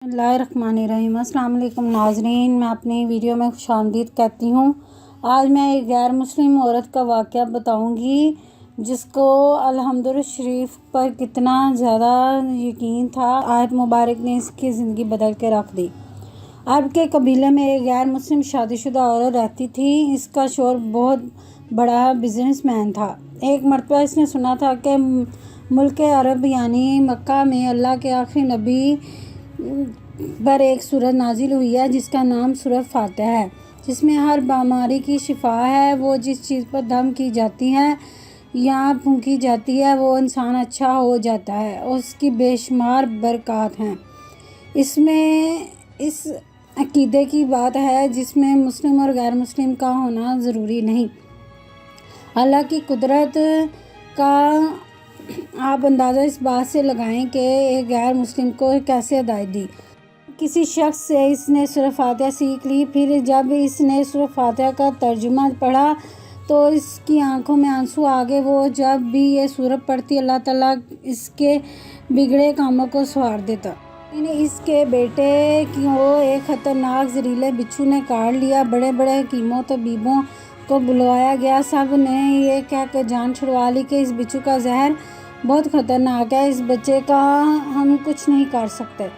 बिस्मिल्लाहिर्रहमानिर्रहीम। अस्सलाम वालेकुम नाज़रीन, मैं अपनी वीडियो में खुशामदीद कहती हूँ। आज मैं एक गैर मुस्लिम औरत का वाक़या बताऊँगी जिसको अल्हम्दुलिल्लाह शरीफ पर कितना ज़्यादा यकीन था। आयत मुबारक ने इसकी ज़िंदगी बदल के रख दी। अरब के कबीले में एक गैर मुस्लिम शादीशुदा औरत रहती थी। इसका शौहर बहुत बड़ा बिजनेसमैन था। एक मरतबा इसने सुना था कि मुल्क अरब यानी मक्का में अल्लाह के आखिरी नबी पर एक सूरत नाजिल हुई है जिसका नाम सूरत फातिहा है, जिसमें हर बीमारी की शिफा है। वो जिस चीज़ पर दम की जाती है या फूंकी जाती है वो इंसान अच्छा हो जाता है, उसकी बेशुमार बरक़ात हैं। इसमें इस अकीदे की बात है जिसमें मुस्लिम और गैर मुस्लिम का होना ज़रूरी नहीं। अल्लाह की कुदरत का आप अंदाज़ा इस बात से लगाएं कि एक गैर मुस्लिम को कैसे हिदायत दी। किसी शख्स से इसने सूरह फातिहा सीख ली। फिर जब इसने सूरह फातिहा का तर्जुमा पढ़ा तो इसकी आंखों में आंसू आ गए। वो जब भी ये सूरत पढ़ती अल्लाह ताला इसके बिगड़े कामों को संवार देता। इसके बेटे को एक ख़तरनाक जहरीले बिच्छू ने काट लिया। बड़े बड़े हकीमों तबीबों को बुलवाया गया। सब ने ये कहकर जान छुड़वा ली कि इस बिच्छू का जहर बहुत ख़तरनाक है, इस बच्चे का हम कुछ नहीं कर सकते।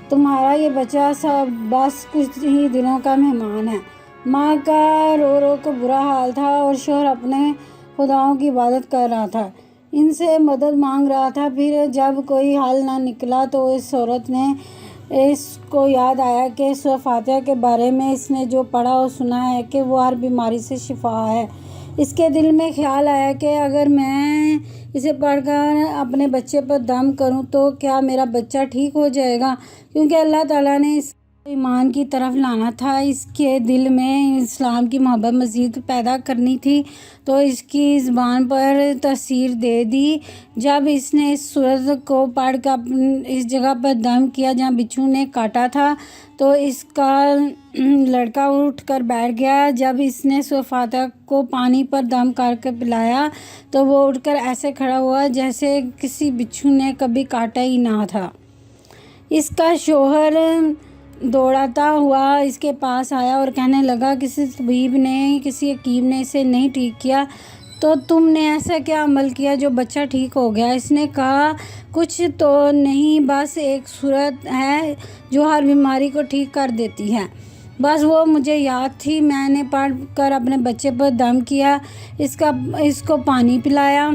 तुम्हारा ये बच्चा सब बस कुछ ही दिनों का मेहमान है। माँ का रो रो कर बुरा हाल था और शौहर अपने खुदाओं की इबादत कर रहा था, इनसे मदद मांग रहा था। फिर जब कोई हल ना निकला तो इस औरत ने इसको याद आया कि सूरह फातिहा के बारे में इसने जो पढ़ा और सुना है कि वो हर बीमारी से शिफा है। इसके दिल में ख्याल आया कि अगर मैं इसे पढ़कर अपने बच्चे पर दम करूं तो क्या मेरा बच्चा ठीक हो जाएगा, क्योंकि अल्लाह ताला ने इस ईमान की तरफ लाना था। इसके दिल में इस्लाम की मोहब्बत मज़ीद पैदा करनी थी तो इसकी ज़बान पर तसीर दे दी। जब इसने इस सूरत को पढ़ कर इस जगह पर दम किया जहाँ बिच्छू ने काटा था तो इसका लड़का उठ कर बैठ गया। जब इसने सूरह फातिहा को पानी पर दम करके पिलाया तो वो उठकर ऐसे खड़ा हुआ जैसे किसी बिच्छू ने कभी काटा ही ना था। इसका शौहर दौड़ाता हुआ इसके पास आया और कहने लगा, किसी तबीब ने किसी हकीम ने इसे नहीं ठीक किया तो तुमने ऐसा क्या अमल किया जो बच्चा ठीक हो गया। इसने कहा, कुछ तो नहीं, बस एक सूरत है जो हर बीमारी को ठीक कर देती है, बस वो मुझे याद थी। मैंने पढ़ कर अपने बच्चे पर दम किया, इसको पानी पिलाया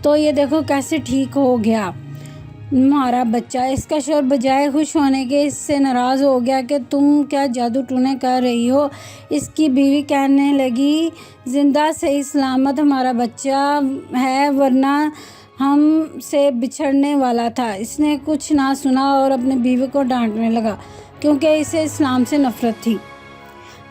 तो ये देखो कैसे ठीक हो गया हमारा बच्चा। इसका शौहर बजाय खुश होने के इससे नाराज़ हो गया कि तुम क्या जादू टूने कर रही हो। इसकी बीवी कहने लगी, ज़िंदा सही सलामत हमारा बच्चा है, वरना हम से बिछड़ने वाला था। इसने कुछ ना सुना और अपने बीवी को डांटने लगा क्योंकि इसे इस्लाम से नफ़रत थी।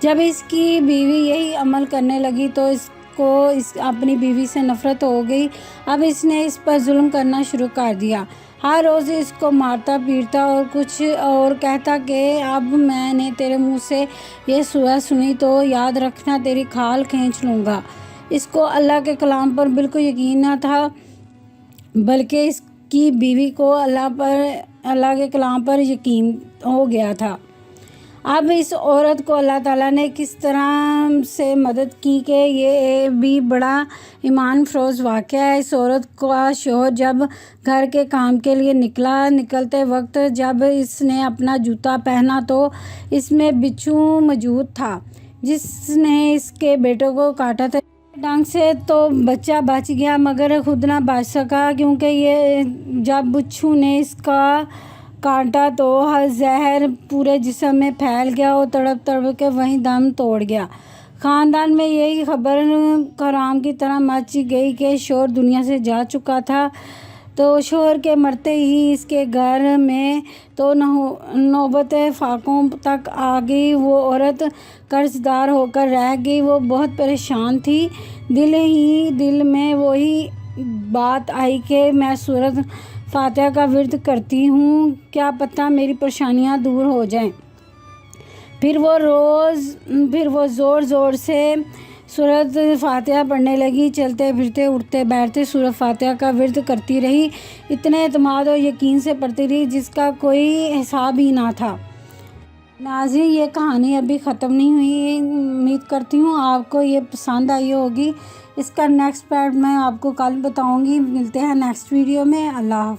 जब इसकी बीवी यही अमल करने लगी तो अपनी बीवी से नफ़रत हो गई। अब इसने इस पर जुल्म करना शुरू कर दिया। हर रोज़ इसको मारता पीटता और कुछ और कहता कि अब मैंने तेरे मुंह से ये सूरत सुनी तो याद रखना, तेरी खाल खींच लूँगा। इसको अल्लाह के कलाम पर बिल्कुल यकीन न था, बल्कि इसकी बीवी को अल्लाह के कलाम पर यकीन हो गया था। अब इस औरत को अल्लाह ताला ने किस तरह से मदद की कि ये भी बड़ा ईमान फ़रोज़ वाक़या है। इस औरत का शौहर जब घर के काम के लिए निकलते वक्त जब इसने अपना जूता पहना तो इसमें बिच्छू मौजूद था जिसने इसके बेटे को काटा था। ढंग से तो बच्चा बच गया मगर खुद ना बच सका, क्योंकि ये जब बिच्छू ने इसका काटा तो हर जहर पूरे जिस्म में फैल गया और तड़प तड़प के वहीं दम तोड़ गया। ख़ानदान में यही खबर कराम की तरह मच गई कि शौहर दुनिया से जा चुका था। तो शौहर के मरते ही इसके घर में तो नौबत फाकों तक आ गई। वो औरत कर्जदार होकर रह गई। वो बहुत परेशान थी। दिल में वही बात आई कि मैं सूरत फातिहा का विर्द करती हूँ, क्या पता मेरी परेशानियाँ दूर हो जाएं। फिर वो ज़ोर ज़ोर से सूरत फातिहा पढ़ने लगी। चलते फिरते उठते बैठते सूरत फातिहा का विर्द करती रही। इतने एतमाद और यकीन से पढ़ती रही जिसका कोई हिसाब ही ना था। नाज़रीन, ये कहानी अभी ख़त्म नहीं हुई। उम्मीद करती हूँ आपको ये पसंद आई होगी। इसका नेक्स्ट पार्ट मैं आपको कल बताऊँगी। मिलते हैं नेक्स्ट वीडियो में। अल्लाह हाफ़िज़।